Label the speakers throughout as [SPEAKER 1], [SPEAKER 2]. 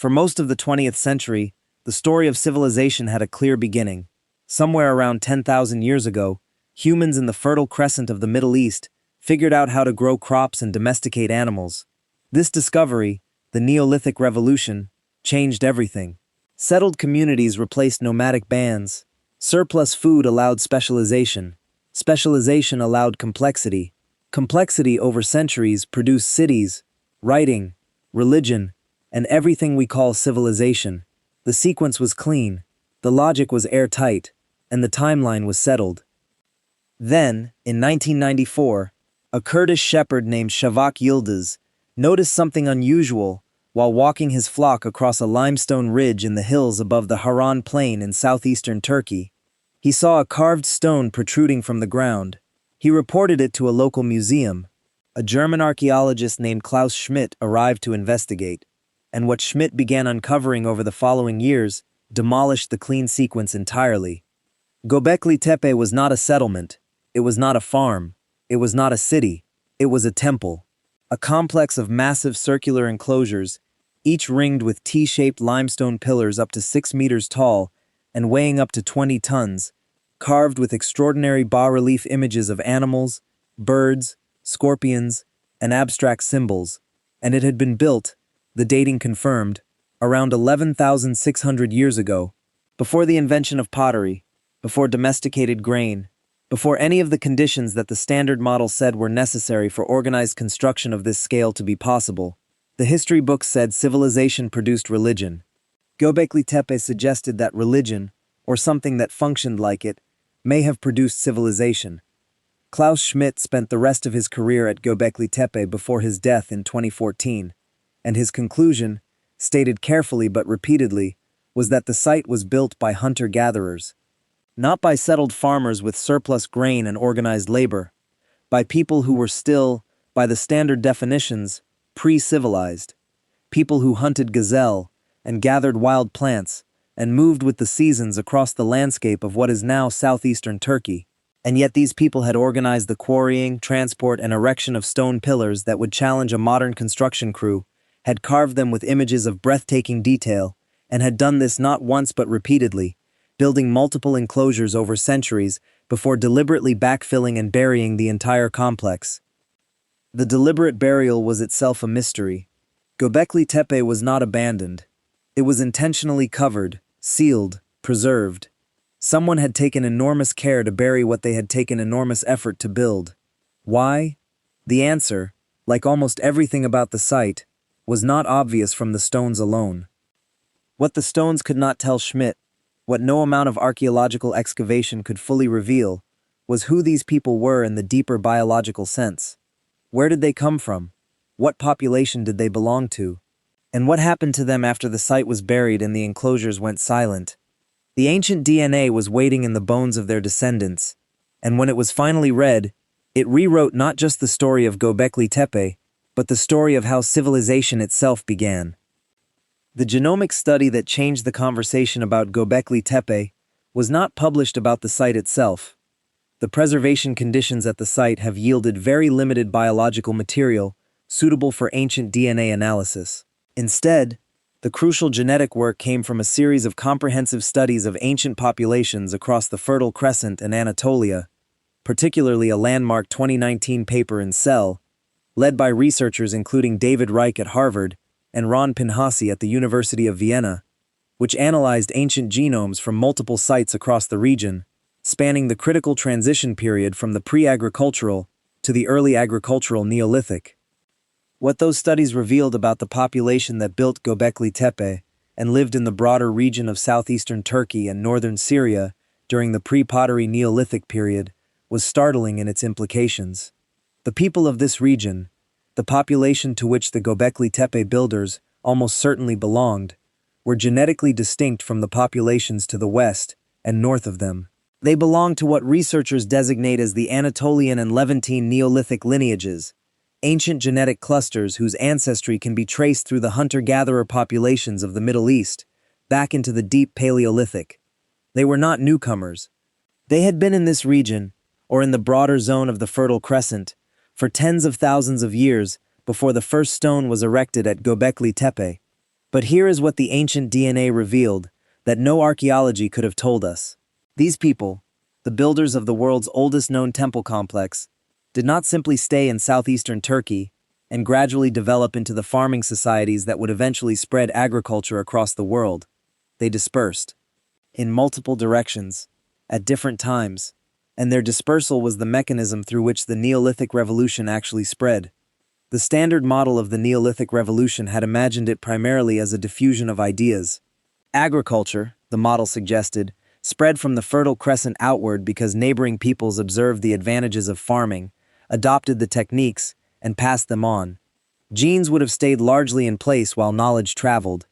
[SPEAKER 1] For most of the 20th century, the story of civilization had a clear beginning. Somewhere around 10,000 years ago, humans in the Fertile Crescent of the Middle East figured out how to grow crops and domesticate animals. This discovery, the Neolithic Revolution, changed everything. Settled communities replaced nomadic bands. Surplus food allowed specialization. Specialization allowed complexity. Complexity over centuries produced cities, writing, religion, and everything we call civilization. The sequence was clean, the logic was airtight, and the timeline was settled. Then, in 1994, a Kurdish shepherd named Shavak Yildiz noticed something unusual while walking his flock across a limestone ridge in the hills above the Harran Plain in southeastern Turkey. He saw a carved stone protruding from the ground. He reported it to a local museum. A German archaeologist named Klaus Schmidt arrived to investigate, and what Schmidt began uncovering over the following years demolished the clean sequence entirely. Göbekli Tepe was not a settlement, it was not a farm, it was not a city, it was a temple. A complex of massive circular enclosures, each ringed with T-shaped limestone pillars up to 6 meters tall and weighing up to 20 tons, carved with extraordinary bas-relief images of animals, birds, scorpions, and abstract symbols, and it had been built, the dating confirmed, around 11,600 years ago, before the invention of pottery, before domesticated grain, before any of the conditions that the standard model said were necessary for organized construction of this scale to be possible. The history books said civilization produced religion. Göbekli Tepe suggested that religion, or something that functioned like it, may have produced civilization. Klaus Schmidt spent the rest of his career at Göbekli Tepe before his death in 2014, and his conclusion, stated carefully but repeatedly, was that the site was built by hunter-gatherers. Not by settled farmers with surplus grain and organized labor, by people who were still, by the standard definitions, pre-civilized, people who hunted gazelle and gathered wild plants and moved with the seasons across the landscape of what is now southeastern Turkey. And yet these people had organized the quarrying, transport, and erection of stone pillars that would challenge a modern construction crew, had carved them with images of breathtaking detail, and had done this not once but repeatedly, building multiple enclosures over centuries before deliberately backfilling and burying the entire complex. The deliberate burial was itself a mystery. Göbekli Tepe was not abandoned. It was intentionally covered, sealed, preserved. Someone had taken enormous care to bury what they had taken enormous effort to build. Why? The answer, like almost everything about the site, was not obvious from the stones alone. What the stones could not tell Schmidt, what no amount of archaeological excavation could fully reveal, was who these people were in the deeper biological sense. Where did they come from? What population did they belong to? And what happened to them after the site was buried and the enclosures went silent? The ancient DNA was waiting in the bones of their descendants, and when it was finally read, it rewrote not just the story of Göbekli Tepe, but the story of how civilization itself began. The genomic study that changed the conversation about Göbekli Tepe was not published about the site itself. The preservation conditions at the site have yielded very limited biological material suitable for ancient DNA analysis. Instead, the crucial genetic work came from a series of comprehensive studies of ancient populations across the Fertile Crescent and Anatolia, particularly a landmark 2019 paper in Cell, led by researchers including David Reich at Harvard and Ron Pinhasi at the University of Vienna, which analyzed ancient genomes from multiple sites across the region, spanning the critical transition period from the pre-agricultural to the early agricultural Neolithic. What those studies revealed about the population that built Göbekli Tepe and lived in the broader region of southeastern Turkey and northern Syria during the pre-pottery Neolithic period was startling in its implications. The people of this region, the population to which the Göbekli Tepe builders almost certainly belonged, were genetically distinct from the populations to the west and north of them. They belonged to what researchers designate as the Anatolian and Levantine Neolithic lineages, ancient genetic clusters whose ancestry can be traced through the hunter-gatherer populations of the Middle East, back into the deep Paleolithic. They were not newcomers. They had been in this region, or in the broader zone of the Fertile Crescent, for tens of thousands of years before the first stone was erected at Göbekli Tepe. But here is what the ancient DNA revealed that no archaeology could have told us. These people, the builders of the world's oldest known temple complex, did not simply stay in southeastern Turkey and gradually develop into the farming societies that would eventually spread agriculture across the world. They dispersed in multiple directions, at different times, and their dispersal was the mechanism through which the Neolithic Revolution actually spread. The standard model of the Neolithic Revolution had imagined it primarily as a diffusion of ideas. Agriculture, the model suggested, spread from the Fertile Crescent outward because neighboring peoples observed the advantages of farming, adopted the techniques, and passed them on. Genes would have stayed largely in place while knowledge traveled.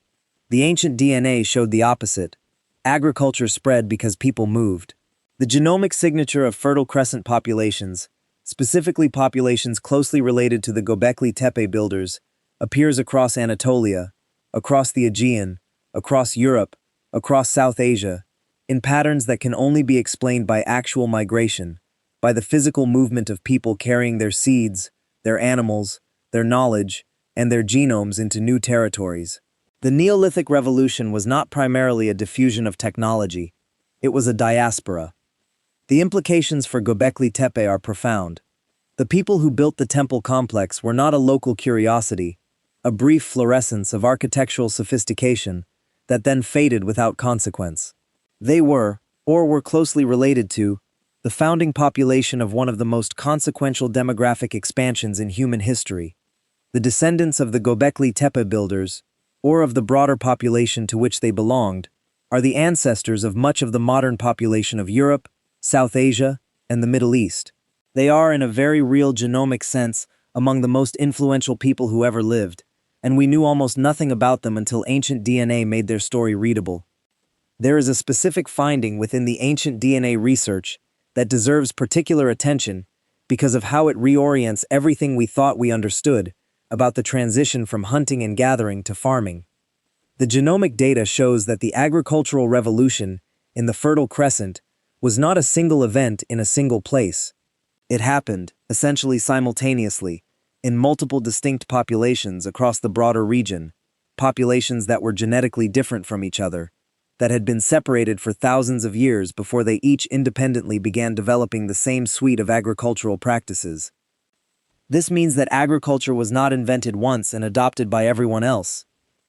[SPEAKER 1] The ancient DNA showed the opposite. Agriculture spread because people moved. The genomic signature of Fertile Crescent populations, specifically populations closely related to the Göbekli Tepe builders, appears across Anatolia, across the Aegean, across Europe, across South Asia, in patterns that can only be explained by actual migration, by the physical movement of people carrying their seeds, their animals, their knowledge, and their genomes into new territories. The Neolithic Revolution was not primarily a diffusion of technology, it was a diaspora. The implications for Göbekli Tepe are profound. The people who built the temple complex were not a local curiosity, a brief fluorescence of architectural sophistication that then faded without consequence. They were, or were closely related to, the founding population of one of the most consequential demographic expansions in human history. The descendants of the Göbekli Tepe builders, or of the broader population to which they belonged, are the ancestors of much of the modern population of Europe, South Asia, and the Middle East. They are, in a very real genomic sense, among the most influential people who ever lived, and we knew almost nothing about them until ancient DNA made their story readable. There is a specific finding within the ancient DNA research that deserves particular attention because of how it reorients everything we thought we understood about the transition from hunting and gathering to farming. The genomic data shows that the agricultural revolution in the Fertile Crescent was not a single event in a single place. It happened, essentially simultaneously, in multiple distinct populations across the broader region, populations that were genetically different from each other, that had been separated for thousands of years before they each independently began developing the same suite of agricultural practices. This means that agriculture was not invented once and adopted by everyone else.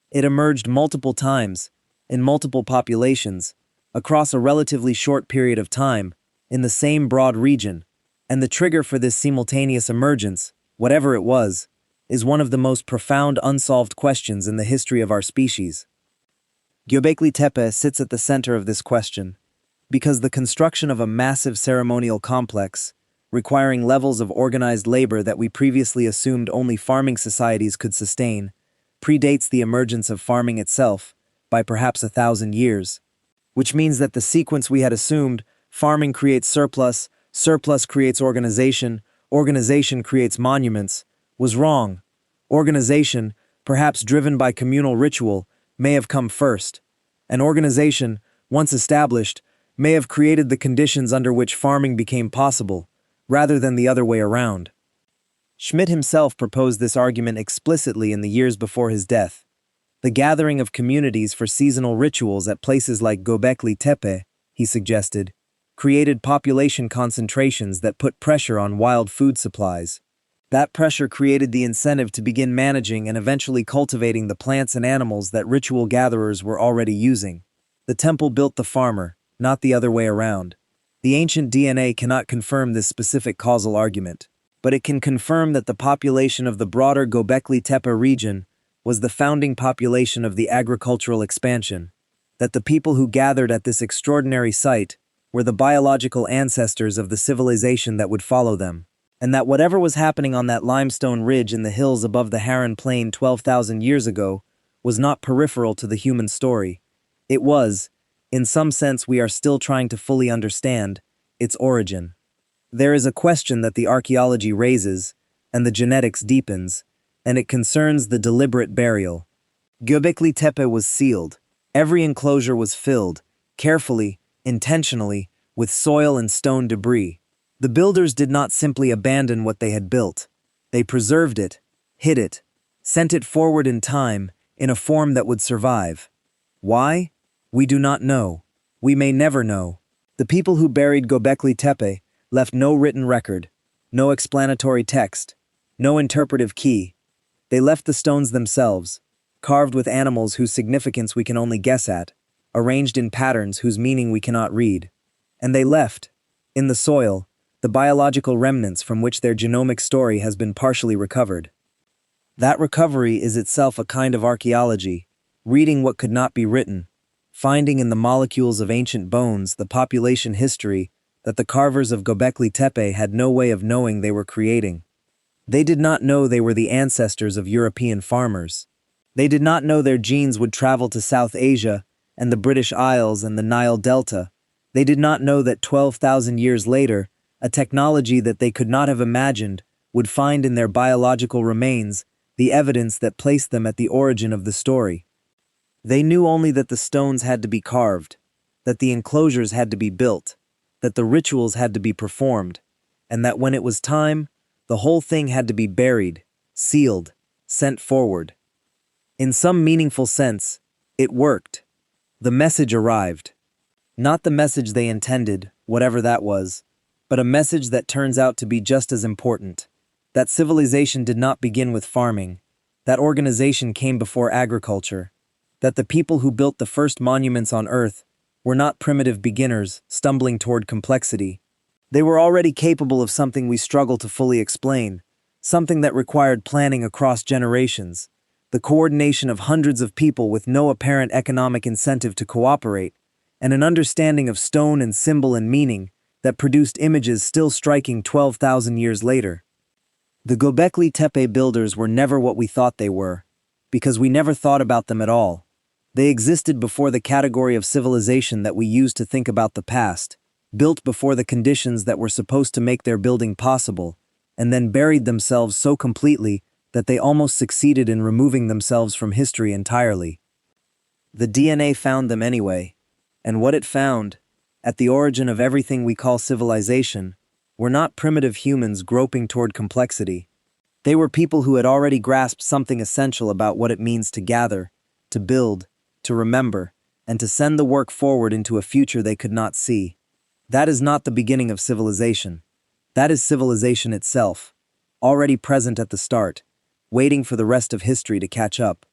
[SPEAKER 1] It emerged multiple times, in multiple populations, across a relatively short period of time, in the same broad region, and the trigger for this simultaneous emergence, whatever it was, is one of the most profound unsolved questions in the history of our species. Göbekli Tepe sits at the center of this question, because the construction of a massive ceremonial complex, requiring levels of organized labor that we previously assumed only farming societies could sustain, predates the emergence of farming itself by perhaps 1,000 years, which means that the sequence we had assumed, farming creates surplus, surplus creates organization, organization creates monuments, was wrong. Organization, perhaps driven by communal ritual, may have come first. An organization, once established, may have created the conditions under which farming became possible, rather than the other way around. Schmidt himself proposed this argument explicitly in the years before his death. The gathering of communities for seasonal rituals at places like Göbekli Tepe, he suggested, created population concentrations that put pressure on wild food supplies. That pressure created the incentive to begin managing and eventually cultivating the plants and animals that ritual gatherers were already using. The temple built the farmer, not the other way around. The ancient DNA cannot confirm this specific causal argument, but it can confirm that the population of the broader Göbekli Tepe region was the founding population of the agricultural expansion, that the people who gathered at this extraordinary site were the biological ancestors of the civilization that would follow them, and that whatever was happening on that limestone ridge in the hills above the Harran Plain 12,000 years ago was not peripheral to the human story. It was, in some sense we are still trying to fully understand, its origin. There is a question that the archaeology raises, and the genetics deepens, and it concerns the deliberate burial. Göbekli Tepe was sealed. Every enclosure was filled, carefully, intentionally, with soil and stone debris. The builders did not simply abandon what they had built. They preserved it, hid it, sent it forward in time, in a form that would survive. Why? We do not know. We may never know. The people who buried Göbekli Tepe left no written record, no explanatory text, no interpretive key. They left the stones themselves, carved with animals whose significance we can only guess at, arranged in patterns whose meaning we cannot read. And they left, in the soil, the biological remnants from which their genomic story has been partially recovered. That recovery is itself a kind of archaeology, reading what could not be written, finding in the molecules of ancient bones the population history that the carvers of Göbekli Tepe had no way of knowing they were creating. They did not know they were the ancestors of European farmers. They did not know their genes would travel to South Asia and the British Isles and the Nile Delta. They did not know that 12,000 years later, a technology that they could not have imagined would find in their biological remains the evidence that placed them at the origin of the story. They knew only that the stones had to be carved, that the enclosures had to be built, that the rituals had to be performed, and that when it was time, the whole thing had to be buried, sealed, sent forward. In some meaningful sense, it worked. The message arrived. Not the message they intended, whatever that was, but a message that turns out to be just as important. That civilization did not begin with farming. That organization came before agriculture. That the people who built the first monuments on Earth were not primitive beginners stumbling toward complexity. They were already capable of something we struggle to fully explain, something that required planning across generations, the coordination of hundreds of people with no apparent economic incentive to cooperate, and an understanding of stone and symbol and meaning that produced images still striking 12,000 years later. The Göbekli Tepe builders were never what we thought they were, because we never thought about them at all. They existed before the category of civilization that we use to think about the past, built before the conditions that were supposed to make their building possible, and then buried themselves so completely that they almost succeeded in removing themselves from history entirely. The DNA found them anyway, and what it found, at the origin of everything we call civilization, were not primitive humans groping toward complexity. They were people who had already grasped something essential about what it means to gather, to build, to remember, and to send the work forward into a future they could not see. That is not the beginning of civilization. That is civilization itself, already present at the start, waiting for the rest of history to catch up.